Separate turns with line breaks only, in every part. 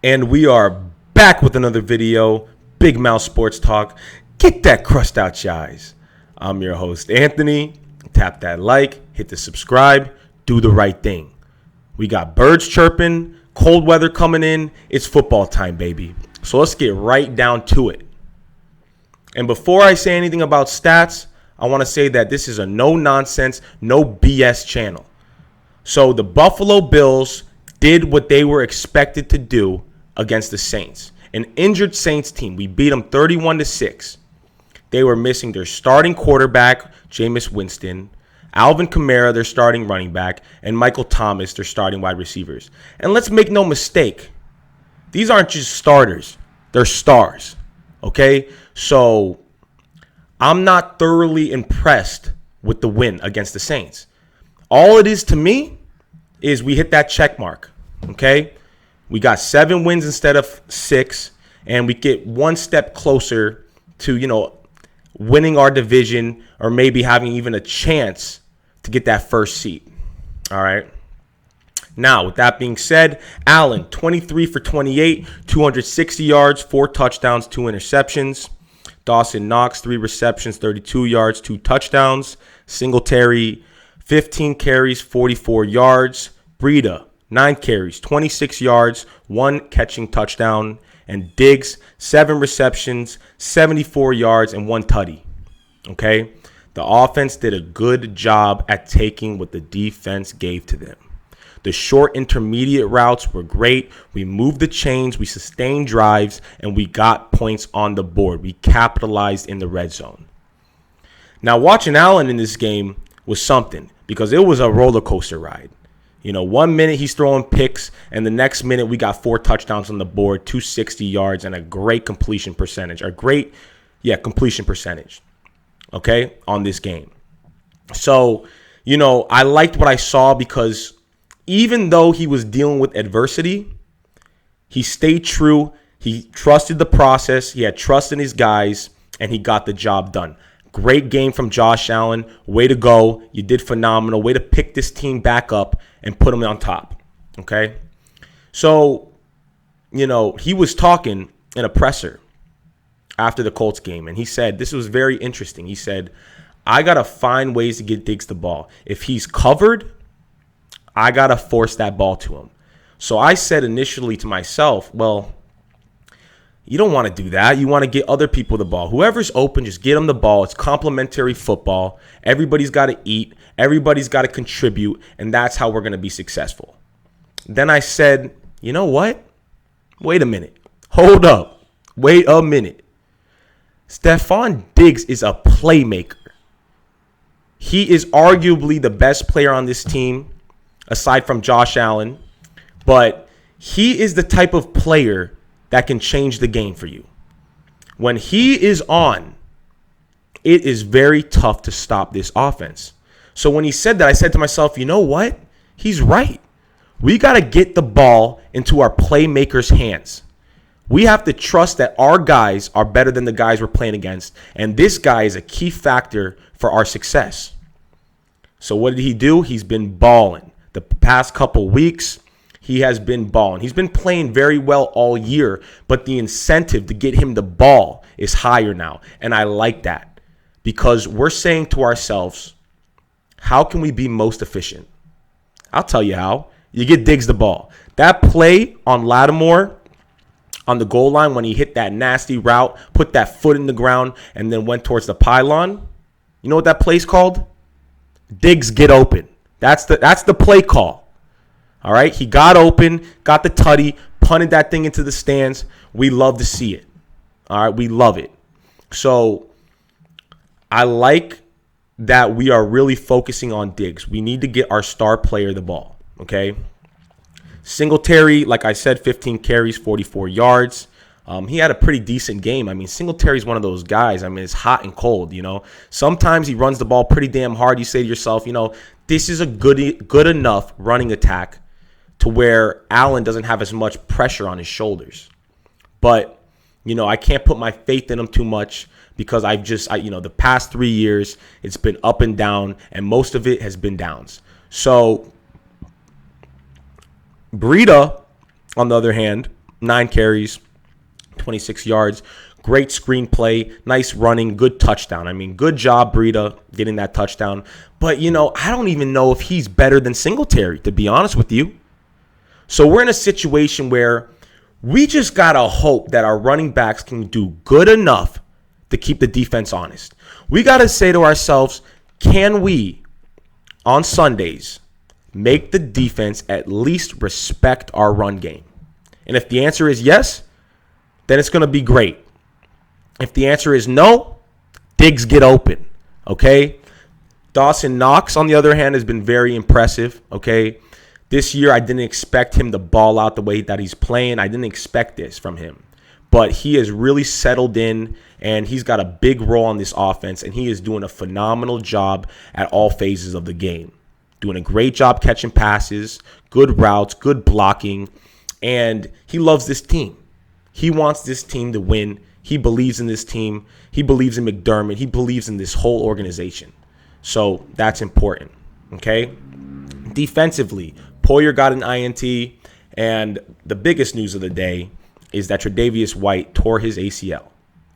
And we are back with another video, Big Mouth Sports Talk. Get that crust out your eyes. I'm your host, Anthony. Tap that like, hit the subscribe, do the right thing. We got birds chirping, cold weather coming in. It's football time, baby. So let's get right down to it. And before I say anything about stats, I want to say that this is a no-nonsense, no BS channel. So the Buffalo Bills did what they were expected to do against the Saints, an injured Saints team. We beat them 31-6. They were missing their starting quarterback, Jameis Winston, Alvin Kamara, their starting running back, and Michael Thomas, their starting wide receivers. And let's make no mistake, these aren't just starters, they're stars, okay? So I'm not thoroughly impressed with the win against the Saints. All it is to me is we hit that check mark, okay? We got 7 wins instead of 6, and we get one step closer to, winning our division or maybe having even a chance to get that first seat. All right. Now, with that being said, Allen, 23 for 28, 260 yards, 4 touchdowns, 2 interceptions. Dawson Knox, 3 receptions, 32 yards, 2 touchdowns. Singletary, 15 carries, 44 yards. Breida, 9 carries, 26 yards, 1 catching touchdown. And Diggs, 7 receptions, 74 yards, and 1 tutty. Okay? The offense did a good job at taking what the defense gave to them. The short intermediate routes were great. We moved the chains, we sustained drives, and we got points on the board. We capitalized in the red zone. Now, watching Allen in this game was something because it was a roller coaster ride. 1 minute he's throwing picks, and the next minute we got 4 touchdowns on the board, 260 yards, and a great completion percentage. Completion percentage, okay, on this game. So, I liked what I saw because even though he was dealing with adversity, he stayed true. He trusted the process. He had trust in his guys, and he got the job done. Great game from Josh Allen. Way to go. You did phenomenal. Way to pick this team back up and put them on top. Okay? So, he was talking in a presser after the Colts game, and he said, this was very interesting. He said, I got to find ways to get Diggs the ball. If he's covered, I got to force that ball to him. So I said initially to myself, well, you don't want to do that. You want to get other people the ball. Whoever's open, just get them the ball. It's complimentary football. Everybody's got to eat. Everybody's got to contribute, and that's how we're going to be successful. Then I said, you know what? Wait a minute. Hold up. Wait a minute. Stefon Diggs is a playmaker. He is arguably the best player on this team, aside from Josh Allen, but he is the type of player that can change the game for you. When he is on, it is very tough to stop this offense. So when he said that, I said to myself, you know what? He's right. We got to get the ball into our playmakers' hands. We have to trust that our guys are better than the guys we're playing against, and this guy is a key factor for our success. So what did he do? He's been balling. The past couple weeks, he has been balling. He's been playing very well all year, but the incentive to get him the ball is higher now. And I like that because we're saying to ourselves, how can we be most efficient? I'll tell you how. You get Diggs the ball. That play on Lattimore on the goal line when he hit that nasty route, put that foot in the ground, and then went towards the pylon. You know what that play's called? Diggs get open. That's the play call. All right, he got open, got the tutty, punted that thing into the stands. We love to see it. All right, we love it. So I like that we are really focusing on Diggs. We need to get our star player the ball, okay? Singletary, like I said, 15 carries, 44 yards. He had a pretty decent game. I mean, Singletary's one of those guys. I mean, it's hot and cold, Sometimes he runs the ball pretty damn hard. You say to yourself, this is a good enough running attack to where Allen doesn't have as much pressure on his shoulders. But, I can't put my faith in him too much because the past 3 years, it's been up and down, and most of it has been downs. So Breida, on the other hand, 9 carries, 26 yards. Great screenplay, nice running, good touchdown. I mean, good job, Breida, getting that touchdown. But, I don't even know if he's better than Singletary, to be honest with you. So we're in a situation where we just got to hope that our running backs can do good enough to keep the defense honest. We got to say to ourselves, can we, on Sundays, make the defense at least respect our run game? And if the answer is yes, then it's going to be great. If the answer is no, digs get open, okay? Dawson Knox, on the other hand, has been very impressive, okay? This year, I didn't expect him to ball out the way that he's playing. I didn't expect this from him. But he has really settled in, and he's got a big role on this offense, and he is doing a phenomenal job at all phases of the game. Doing a great job catching passes, good routes, good blocking, and he loves this team. He wants this team to win. He believes in this team. He believes in McDermott. He believes in this whole organization. So that's important, okay? Defensively, Poyer got an INT, and the biggest news of the day is that Tre'Davious White tore his ACL.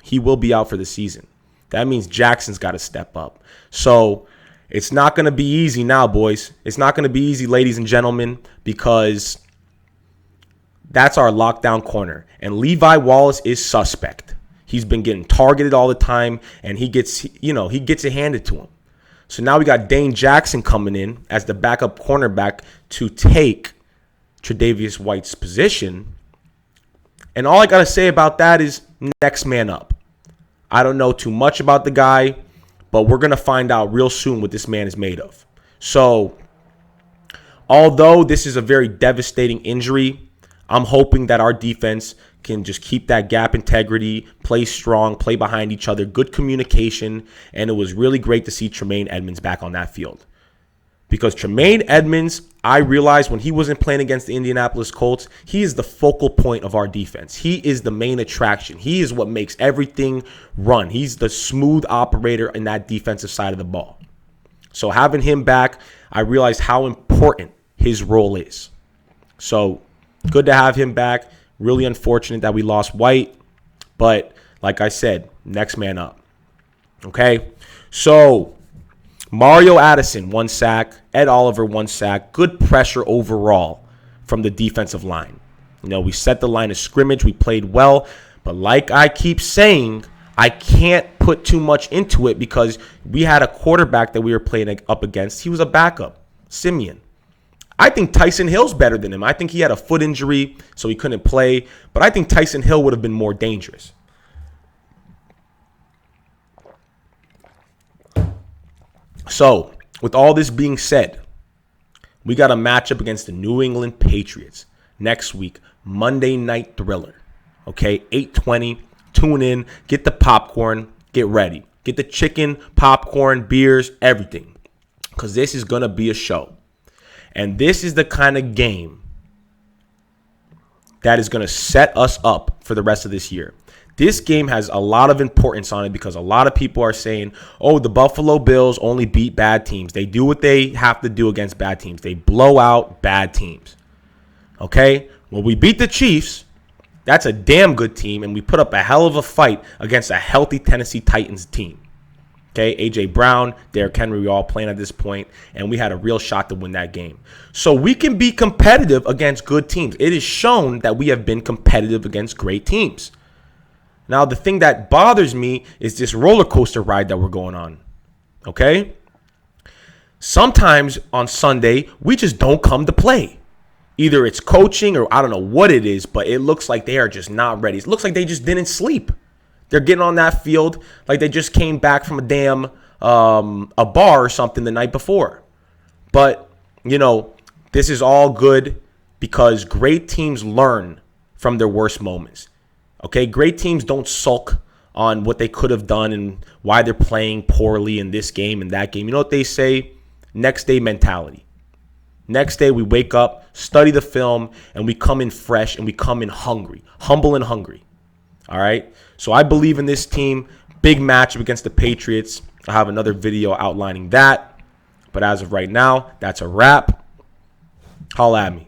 He will be out for the season. That means Jackson's got to step up. So it's not going to be easy now, boys. It's not going to be easy, ladies and gentlemen, because that's our lockdown corner. And Levi Wallace is suspect. He's been getting targeted all the time, and he gets it handed to him. So now we got Dane Jackson coming in as the backup cornerback to take Tre'Davious White's position. And all I got to say about that is next man up. I don't know too much about the guy, but we're going to find out real soon what this man is made of. So although this is a very devastating injury, I'm hoping that our defense can just keep that gap integrity, play strong, play behind each other, good communication, and it was really great to see Tremaine Edmonds back on that field. Because Tremaine Edmonds, I realized when he wasn't playing against the Indianapolis Colts, he is the focal point of our defense. He is the main attraction. He is what makes everything run. He's the smooth operator in that defensive side of the ball. So having him back, I realized how important his role is. So good to have him back. Really unfortunate that we lost White. But like I said, next man up. Okay? So Mario Addison, 1 sack. Ed Oliver, 1 sack. Good pressure overall from the defensive line. We set the line of scrimmage. We played well. But like I keep saying, I can't put too much into it because we had a quarterback that we were playing up against. He was a backup, Simeon. I think Tyson Hill's better than him. I think he had a foot injury, so he couldn't play. But I think Tyson Hill would have been more dangerous. So, with all this being said, we got a matchup against the New England Patriots next week, Monday Night Thriller. Okay, 8:20. Tune in, get the popcorn, get ready. Get the chicken, popcorn, beers, everything. Because this is going to be a show. And this is the kind of game that is going to set us up for the rest of this year. This game has a lot of importance on it because a lot of people are saying, oh, the Buffalo Bills only beat bad teams. They do what they have to do against bad teams. They blow out bad teams. Okay? Well, we beat the Chiefs. That's a damn good team, and we put up a hell of a fight against a healthy Tennessee Titans team. Okay, A.J. Brown, Derrick Henry, we all playing at this point, and we had a real shot to win that game. So we can be competitive against good teams. It is shown that we have been competitive against great teams. Now, the thing that bothers me is this roller coaster ride that we're going on. Okay? Sometimes on Sunday, we just don't come to play. Either it's coaching or I don't know what it is, but it looks like they are just not ready. It looks like they just didn't sleep. They're getting on that field like they just came back from a damn a bar or something the night before. But, this is all good because great teams learn from their worst moments. Okay, great teams don't sulk on what they could have done and why they're playing poorly in this game and that game. You know what they say? Next day mentality. Next day we wake up, study the film, and we come in fresh and we come in hungry, humble and hungry. All right? So I believe in this team. Big matchup against the Patriots. I have another video outlining that. But as of right now, that's a wrap. Holla at me.